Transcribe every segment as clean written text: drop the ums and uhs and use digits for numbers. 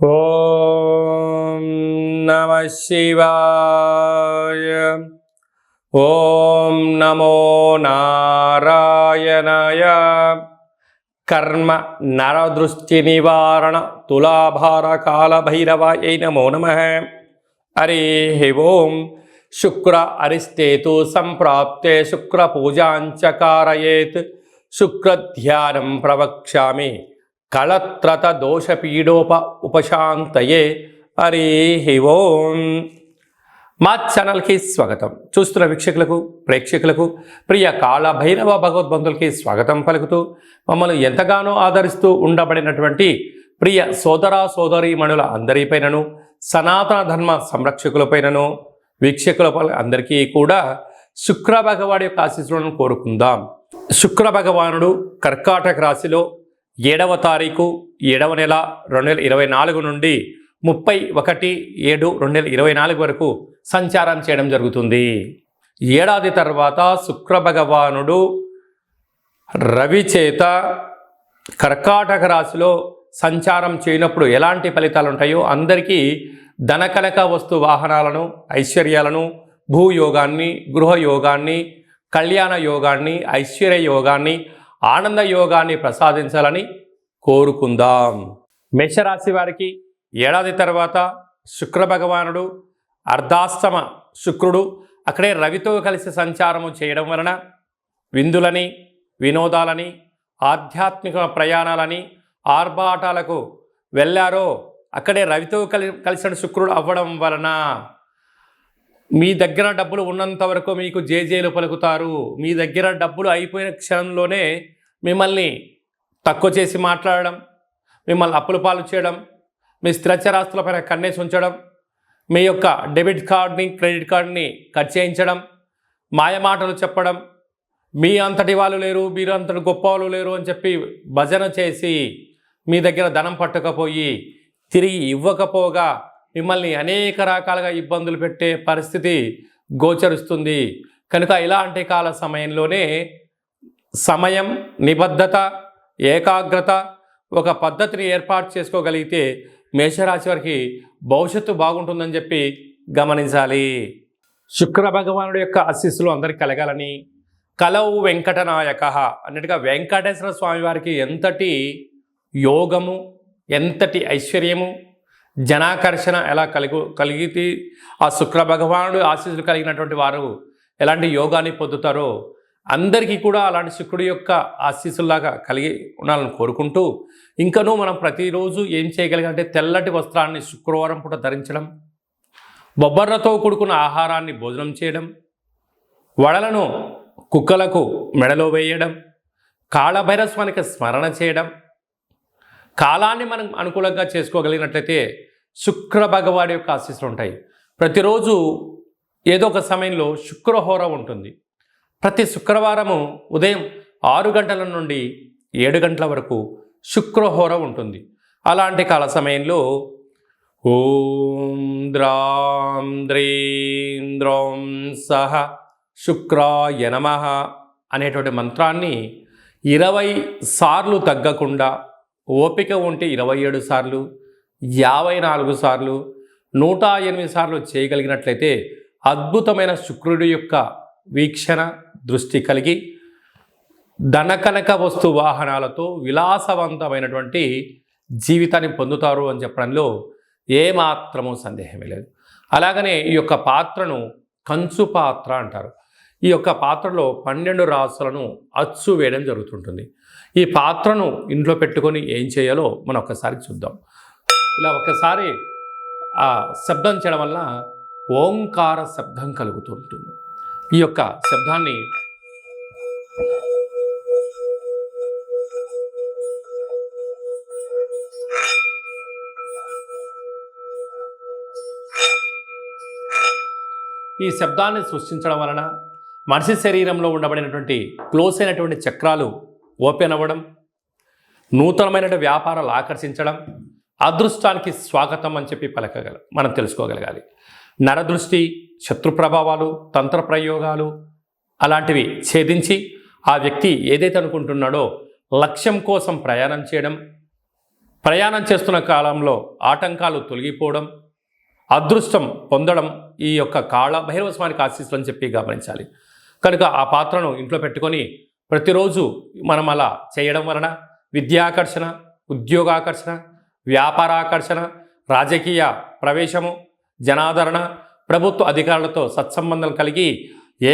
ఓం నమః శివాయ. ఓం నమో నారాయణాయ. కర్మ నరదృష్టి నివారణ తులాభార కాళభైరవాయ నమో నమః. హరి ఓం. శుక్ర అరిష్టేతు సంప్రాప్తే శుక్ర పూజాంచ కారయేత్. శుక్రధ్యానం ప్రవక్ష్యామి కళత్రత దోషపీడోప ఉపశాంతయే. హరి ఓం. మా ఛానల్కి స్వాగతం. చూస్తున్న వీక్షకులకు ప్రేక్షకులకు ప్రియ కాళభైరవ భగవద్బంధులకి స్వాగతం పలుకుతూ మమ్మల్ని ఎంతగానో ఆదరిస్తూ ఉండబడినటువంటి ప్రియ సోదర సోదరీమణుల అందరిపైనను సనాతన ధర్మ సంరక్షకులపైనను వీక్షకుల అందరికీ కూడా శుక్ర భగవాడి యొక్క ఆశీస్సులను కోరుకుందాం. శుక్ర భగవానుడు కర్కాటక రాశిలో 7వ తారీఖు 7వ నెల 2024 నుండి 31/7/2024 వరకు సంచారం చేయడం జరుగుతుంది. ఏడాది తర్వాత శుక్ర భగవానుడు రవి చేత కర్కాటక రాశిలో సంచారం చేయనప్పుడు ఎలాంటి ఫలితాలు ఉంటాయో అందరికీ ధనకనక వస్తు వాహనాలను, ఐశ్వర్యాలను, భూయోగాన్ని, గృహయోగాన్ని, కళ్యాణ యోగాన్ని, ఐశ్వర్య యోగాన్ని, ఆనంద యోగాన్ని ప్రసాదించాలని కోరుకుందాం. మేషరాశి వారికి ఏడాది తర్వాత శుక్ర భగవానుడు అర్ధాష్టమ శుక్రుడు అక్కడే రవితో కలిసి సంచారము చేయడం వలన విందులని, వినోదాలని, ఆధ్యాత్మిక ప్రయాణాలని, ఆర్భాటాలకు వెళ్ళారో అక్కడే రవితో కలిసిన శుక్రుడు అవ్వడం వలన మీ దగ్గర డబ్బులు ఉన్నంత వరకు మీకు జేజేలు పలుకుతారు. మీ దగ్గర డబ్బులు అయిపోయిన క్షణంలోనే మిమ్మల్ని తక్కువ చేసి మాట్లాడడం, మిమ్మల్ని అప్పుల పాలు చేయడం, మీ స్థిరచరాస్తులపైన కన్నేసి ఉంచడం, మీ యొక్క డెబిట్ కార్డ్ని, క్రెడిట్ కార్డ్ని కట్ చేయించడం, మాయమాటలు చెప్పడం, మీ అంతటి వాళ్ళు లేరు, మీరు అంతటి గొప్ప వాళ్ళు లేరు అని చెప్పి భజన చేసి మీ దగ్గర ధనం పట్టుకపోయి తిరిగి ఇవ్వకపోగా మిమ్మల్ని అనేక రకాలుగా ఇబ్బందులు పెట్టే పరిస్థితి గోచరిస్తుంది. కనుక ఇలాంటి కాల సమయంలోనే సమయం, నిబద్ధత, ఏకాగ్రత, ఒక పద్ధతిని ఏర్పాటు చేసుకోగలిగితే మేషరాశి వారికి భవిష్యత్తు బాగుంటుందని చెప్పి గమనించాలి. శుక్ర భగవానుడి యొక్క ఆశీస్సులు అందరికీ కలగాలని కలవు వెంకటనాయక అన్నట్టుగా వెంకటేశ్వర స్వామి వారికి ఎంతటి యోగము, ఎంతటి ఐశ్వర్యము, జనాకర్షణ ఎలా కలిగితే ఆ శుక్ర భగవానుడు ఆశీస్సులు కలిగినటువంటి వారు ఎలాంటి యోగాన్ని పొందుతారో అందరికీ కూడా అలాంటి శుక్రుడి యొక్క ఆశీస్సులాగా కలిగి ఉండాలని కోరుకుంటూ ఇంకనూ మనం ప్రతిరోజు ఏం చేయగలిగాలంటే తెల్లటి వస్త్రాన్ని శుక్రవారం పూట ధరించడం, బొబ్బర్లతో కూడుకున్న ఆహారాన్ని భోజనం చేయడం, వడలను కుక్కలకు మెడలో వేయడం, కాళభైరస్వానికి స్మరణ చేయడం, కాలాన్ని మనం అనుకూలంగా చేసుకోగలిగినట్లయితే శుక్ర భగవాడి యొక్క ఆశీస్సులు ఉంటాయి. ప్రతిరోజు ఏదో ఒక సమయంలో శుక్రహోర ఉంటుంది. ప్రతి శుక్రవారము ఉదయం 6 గంటల నుండి 7 గంటల వరకు శుక్రహోర ఉంటుంది. అలాంటి కాల సమయంలో ఓం ద్రాం ద్రీం ద్రౌం సహ శుక్రాయ నమః అనేటువంటి మంత్రాన్ని 20 సార్లు తగ్గకుండా, ఓపిక ఉంటే 27 సార్లు, 54 సార్లు, 108 సార్లు చేయగలిగినట్లయితే అద్భుతమైన శుక్రుడి యొక్క వీక్షణ దృష్టి కలిగి ధనకనక వస్తు వాహనాలతో విలాసవంతమైనటువంటి జీవితాన్ని పొందుతారు అని చెప్పడంలో ఏమాత్రము సందేహమే లేదు. అలాగనే ఈ యొక్క పాత్రను కంచు పాత్ర అంటారు. ఈ యొక్క పాత్రలో 12 రాసులను అచ్చు వేయడం జరుగుతుంటుంది. ఈ పాత్రను ఇంట్లో పెట్టుకొని ఏం చేయాలో మనం ఒక్కసారి చూద్దాం. ఇలా ఒక్కసారి ఆ శబ్దం చేయడం వల్ల ఓంకార శబ్దం కలుగుతుంటుంది. ఈ యొక్క శబ్దాన్ని సృష్టించడం వలన మనిషి శరీరంలో ఉండబడినటువంటి క్లోజ్ అయినటువంటి చక్రాలు ఓపెన్ అవ్వడం, నూతనమైన వ్యాపారాలు ఆకర్షించడం, అదృష్టానికి స్వాగతం అని చెప్పి మనం తెలుసుకోగలగాలి. నరదృష్టి, శత్రు ప్రభావాలు, తంత్ర ప్రయోగాలు అలాంటివి ఛేదించి ఆ వ్యక్తి ఏదైతే అనుకుంటున్నాడో లక్ష్యం కోసం ప్రయాణం చేయడం, ప్రయాణం చేస్తున్న కాలంలో ఆటంకాలు తొలగిపోవడం, అదృష్టం పొందడం ఈ యొక్క కాళ భైరవ స్వామికి ఆశీస్సులు అని చెప్పి గమనించాలి. కనుక ఆ పాత్రను ఇంట్లో పెట్టుకొని ప్రతిరోజు మనం అలా చేయడం వలన విద్యాకర్షణ, ఉద్యోగాకర్షణ, వ్యాపారాకర్షణ, రాజకీయ ప్రవేశము, జనాదరణ, ప్రభుత్వ అధికారులతో సత్సంబంధం కలిగి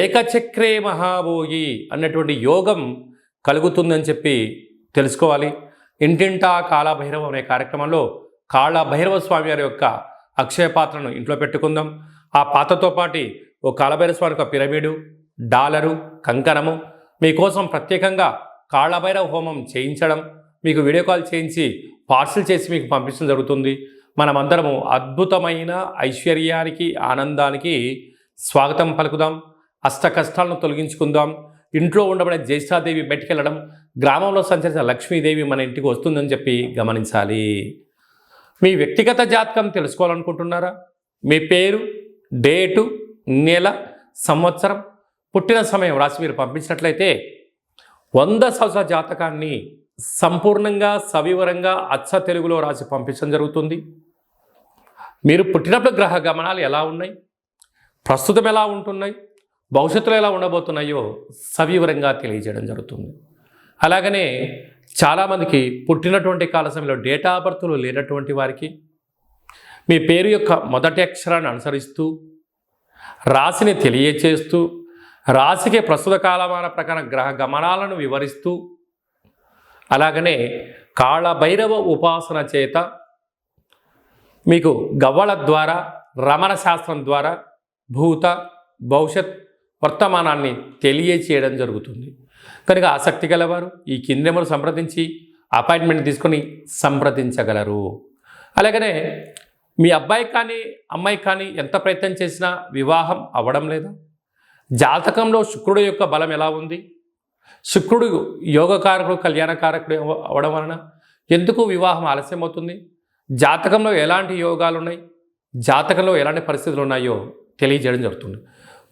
ఏకచక్రే మహాభోగి అన్నటువంటి యోగం కలుగుతుందని చెప్పి తెలుసుకోవాలి. ఇంటింటా కాళభైరవం అనే కార్యక్రమంలో కాళభైరవ స్వామి వారి యొక్క అక్షయ పాత్రను ఇంట్లో పెట్టుకుందాం. ఆ పాత్రతో పాటు ఓ కాళభైరవ స్వామి యొక్క పిరమిడు, డాలరు, కంకణము మీకోసం ప్రత్యేకంగా కాళభైరవ హోమం చేయించడం, మీకు వీడియో కాల్ చేయించి పార్సిల్ చేసి మీకు పంపించడం జరుగుతుంది. మనమందరము అద్భుతమైన ఐశ్వర్యానికి, ఆనందానికి స్వాగతం పలుకుదాం. అష్ట కష్టాలను తొలగించుకుందాం. ఇంట్లో ఉండబడే జ్యేష్ఠాదేవి బయటికి వెళ్ళడం, గ్రామంలో సంచరించిన లక్ష్మీదేవి మన ఇంటికి వస్తుందని చెప్పి గమనించాలి. మీ వ్యక్తిగత జాతకం తెలుసుకోవాలనుకుంటున్నారా? మీ పేరు, డేటు, నెల, సంవత్సరం, పుట్టిన సమయం రాసి మీరు పంపించినట్లయితే 100 సంవత్సరాల జాతకాన్ని సంపూర్ణంగా సవివరంగా అచ్చ తెలుగులో రాసి పంపించడం జరుగుతుంది. మీరు పుట్టినప్పుడు గ్రహ గమనాలు ఎలా ఉన్నాయి, ప్రస్తుతం ఎలా ఉంటున్నాయి, భవిష్యత్తులో ఎలా ఉండబోతున్నాయో సవివరంగా తెలియజేయడం జరుగుతుంది. అలాగనే చాలామందికి పుట్టినటువంటి కాల సమయంలో డేటా ఆఫ్ బర్త్లు లేనటువంటి వారికి మీ పేరు యొక్క మొదటి అక్షరాన్ని అనుసరిస్తూ రాశిని తెలియచేస్తూ రాశికి ప్రస్తుత కాలమాన ప్రకారం గ్రహ గమనాలను వివరిస్తూ అలాగనే కాళభైరవ ఉపాసన చేత మీకు గవ్వల ద్వారా, రమణ శాస్త్రం ద్వారా భూత, భవిష్యత్, వర్తమానాన్ని తెలియచేయడం జరుగుతుంది. కనుక ఆసక్తి గలవారు ఈ కింది నెంబర్ సంప్రదించి అపాయింట్మెంట్ తీసుకొని సంప్రదించగలరు. అలాగనే మీ అబ్బాయి కానీ అమ్మాయి కానీ ఎంత ప్రయత్నం చేసినా వివాహం అవ్వడం లేదా? జాతకంలో శుక్రుడు యొక్క బలం ఎలా ఉంది? శుక్రుడు యోగకారకుడు, కళ్యాణకారకుడు అవ్వడం వలన ఎందుకు వివాహం ఆలస్యం అవుతుంది? జాతకంలో ఎలాంటి యోగాలు ఉన్నాయి, జాతకంలో ఎలాంటి పరిస్థితులు ఉన్నాయో తెలియజేయడం జరుగుతుంది.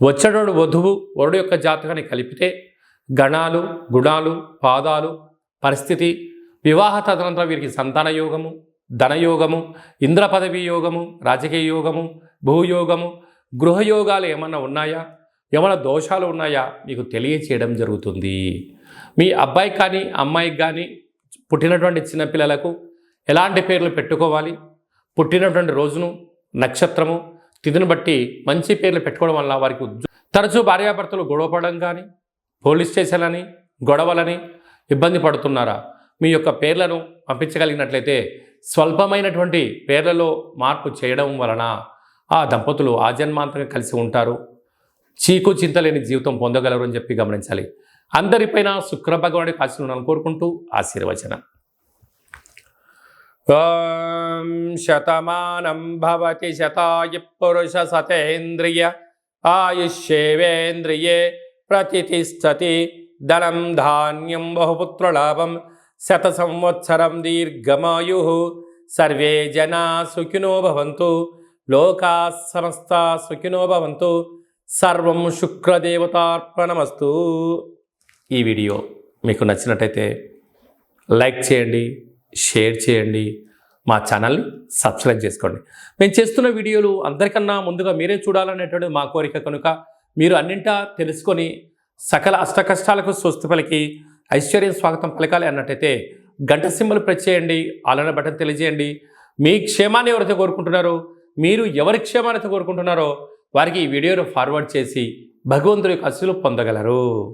వచ్చేటోడు వధువు వరుడు యొక్క జాతకాన్ని కలిపితే గణాలు, గుణాలు, పాదాలు, పరిస్థితి, వివాహ తదనంతరం వీరికి సంతాన యోగము, ధనయోగము, ఇంద్ర పదవి యోగము, రాజకీయ యోగము, భూయోగము, గృహయోగాలు ఏమన్నా ఉన్నాయా, ఏమైనా దోషాలు ఉన్నాయా మీకు తెలియచేయడం జరుగుతుంది. మీ అబ్బాయి కానీ అమ్మాయికి కానీ పుట్టినటువంటి చిన్నపిల్లలకు ఎలాంటి పేర్లు పెట్టుకోవాలి, పుట్టినటువంటి రోజును, నక్షత్రము, తిథిని బట్టి మంచి పేర్లు పెట్టుకోవడం వల్ల వారికి తరచూ భార్యాభర్తలు గొడవపడడం కానీ, పోలీస్ స్టేషన్లని, గొడవలని ఇబ్బంది పడుతున్నారా? మీ యొక్క పేర్లను పంపించగలిగినట్లయితే స్వల్పమైనటువంటి పేర్లలో మార్పు చేయడం వలన ఆ దంపతులు ఆజన్మాంతంగా కలిసి ఉంటారు, చీకు చింతలేని జీవితం పొందగలరు అని చెప్పి గమనించాలి. అందరిపైన శుక్ర భగవానుడికి ఆశీర్వాదాలను కోరుకుంటూ ఆశీర్వచనం. ఓం శతమానం భవతి శతాయు పురుష సతేంద్రియ ఆయుష్యేవేంద్రియే ప్రతిష్టతి ధనం ధాన్యం బహుపుత్రలాభం శత సంవత్సరం దీర్ఘమాయు సర్వే జనా సుఖినో భవంతు లోకా సమస్తా సుఖినో భవంతు సర్వం శుక్రదేవతార్పణమస్తు. ఈ వీడియో మీకు నచ్చినట్టయితే లైక్ చేయండి, షేర్ చేయండి, మా ఛానల్ని సబ్స్క్రైబ్ చేసుకోండి. మేము చేస్తున్న వీడియోలు అందరికన్నా ముందుగా మీరే చూడాలనేటువంటి మా కోరిక కనుక మీరు అన్నింటా తెలుసుకొని సకల అష్టకష్టాలకు స్వస్తి పలికి ఐశ్వర్యం స్వాగతం పలకాలి అన్నట్టయితే గంట సింబల్ ప్రెస్ చేయండి, ఆలన బటన్ తెలియజేయండి. మీ క్షేమాన్ని ఎవరైతే కోరుకుంటున్నారో, మీరు ఎవరి క్షేమాన్ని అయితే కోరుకుంటున్నారో వారికి ఈ వీడియోను ఫార్వర్డ్ చేసి భగవంతుడి యొక్క ఆశీస్సులు పొందగలరు.